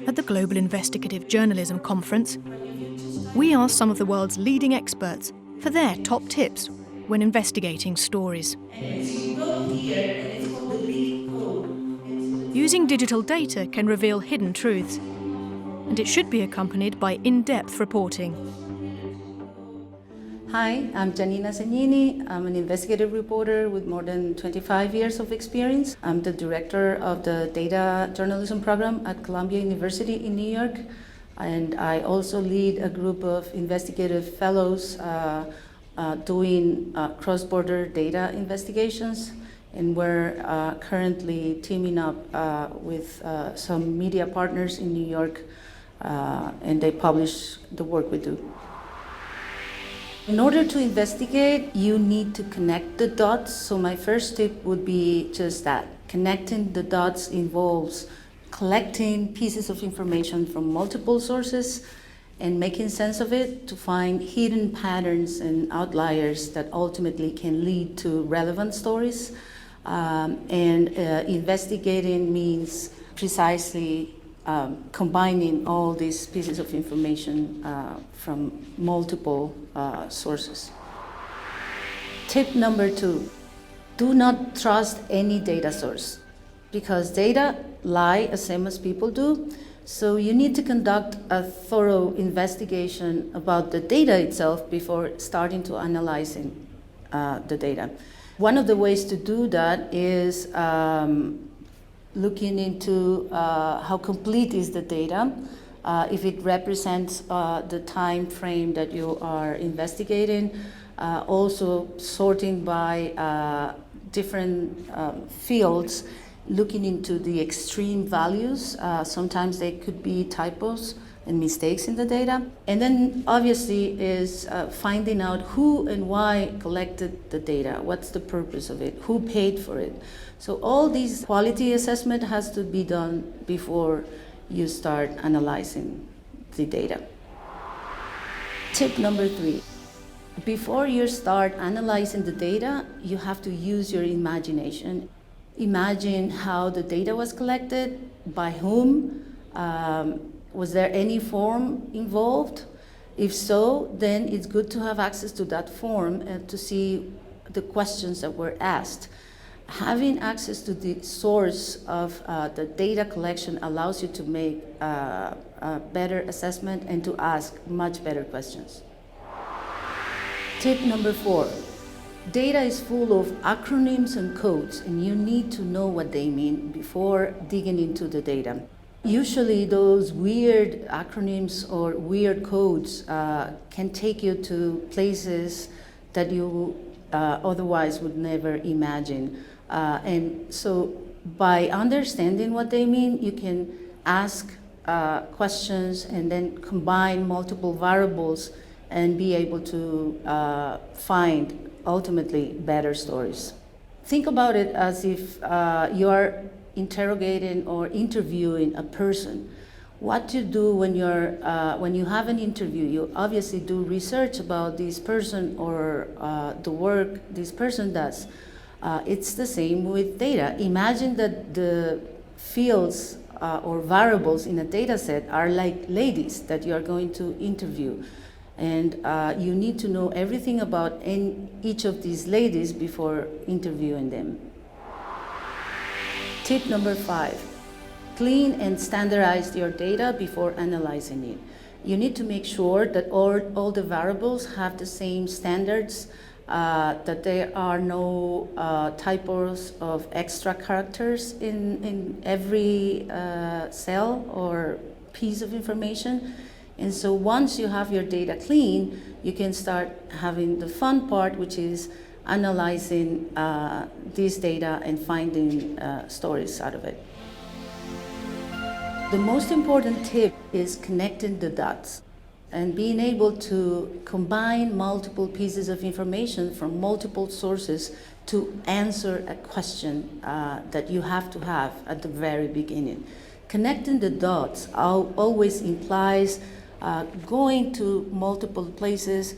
At the Global Investigative Journalism Conference, we asked some of the world's leading experts for their top tips when investigating stories. Using digital data can reveal hidden truths, and it should be accompanied by in-depth reporting. Hi, I'm Giannina Segnini. I'm an investigative reporter with more than 25 years of experience. I'm the director of the data journalism program at Columbia University in New York. And I also lead a group of investigative fellows doing cross-border data investigations. And we're currently teaming up with some media partners in New York, and they publish the work we do. In order to investigate, you need to connect the dots. So my first tip would be just that. Connecting the dots involves collecting pieces of information from multiple sources and making sense of it to find hidden patterns and outliers that ultimately can lead to relevant stories. Investigating means precisely combining all these pieces of information from multiple sources. Tip number 2, do not trust any data source, because data lie as same as people do. So you need to conduct a thorough investigation about the data itself before starting to analyzing the data. One of the ways to do that is looking into how complete is the data, if it represents the time frame that you are investigating, also sorting by different fields, looking into the extreme values. Sometimes they could be typos and mistakes in the data. And then obviously is finding out who and why collected the data, what's the purpose of it, who paid for it. So all these quality assessment has to be done before you start analyzing the data. Tip number 3, before you start analyzing the data, you have to use your imagination. Imagine how the data was collected, by whom, was there any form involved? If so, then it's good to have access to that form and to see the questions that were asked. Having access to the source of the data collection allows you to make a better assessment and to ask much better questions. Tip number 4, data is full of acronyms and codes, and you need to know what they mean before digging into the data. Usually those weird acronyms or weird codes can take you to places that you otherwise would never imagine. And so by understanding what they mean, you can ask questions and then combine multiple variables and be able to find ultimately better stories. Think about it as if you are interrogating or interviewing a person. What you do when you have an interview, you obviously do research about this person or the work this person does. It's the same with data. Imagine that the fields or variables in a data set are like ladies that you are going to interview. And you need to know everything about each of these ladies before interviewing them. Tip number 5, clean and standardize your data before analyzing it. You need to make sure that all the variables have the same standards, that there are no typos of extra characters in every cell or piece of information. And so once you have your data clean, you can start having the fun part, which is analyzing this data and finding stories out of it. The most important tip is connecting the dots and being able to combine multiple pieces of information from multiple sources to answer a question that you have to have at the very beginning. Connecting the dots always implies going to multiple places,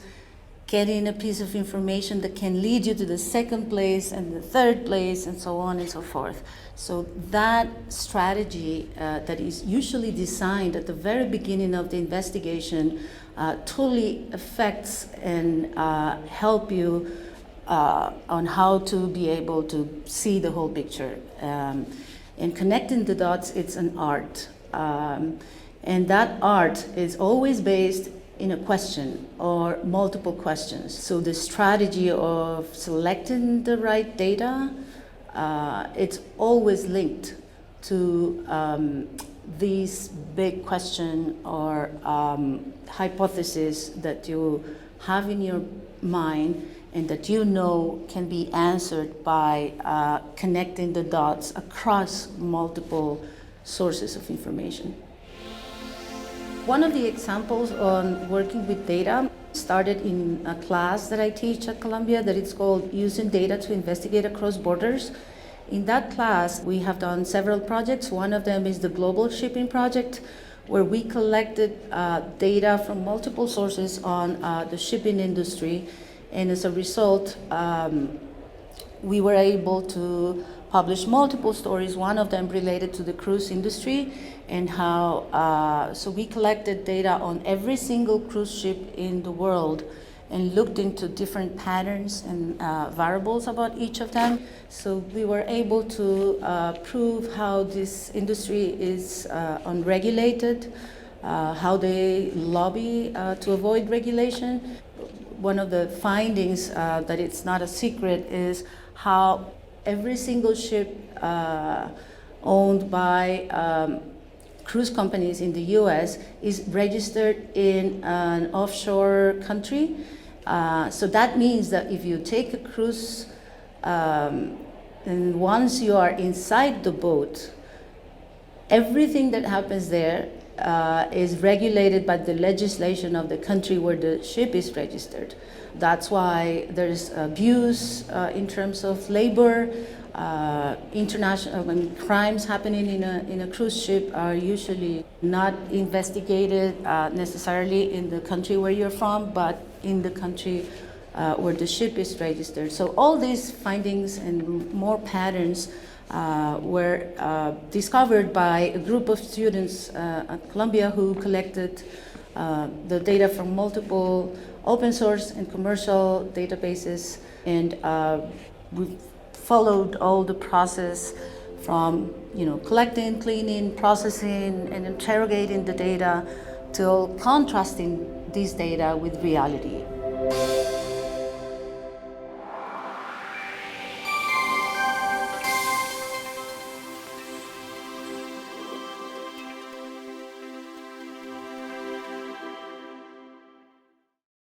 getting a piece of information that can lead you to the second place and the third place and so on and so forth. So that strategy that is usually designed at the very beginning of the investigation totally affects and help you on how to be able to see the whole picture. And connecting the dots, it's an art. And that art is always based in a question or multiple questions. So the strategy of selecting the right data, it's always linked to these big question or hypothesis that you have in your mind and that you know can be answered by connecting the dots across multiple sources of information. One of the examples on working with data started in a class that I teach at Columbia that it's called Using Data to Investigate Across Borders. In that class, we have done several projects. One of them is the Global Shipping Project, where we collected data from multiple sources on the shipping industry. And as a result, we were able to publish multiple stories, one of them related to the cruise industry and how, so we collected data on every single cruise ship in the world and looked into different patterns and variables about each of them. So we were able to prove how this industry is unregulated, how they lobby to avoid regulation. One of the findings that it's not a secret is how every single ship owned by cruise companies in the US is registered in an offshore country. So that means that if you take a cruise and once you are inside the boat, everything that happens there is regulated by the legislation of the country where the ship is registered. That's why there's abuse in terms of labor. International crimes happening in a cruise ship are usually not investigated necessarily in the country where you're from, but in the country where the ship is registered. So all these findings and more patterns were discovered by a group of students at Columbia who collected the data from multiple open source and commercial databases, and we followed all the process from collecting, cleaning, processing, and interrogating the data till contrasting this data with reality.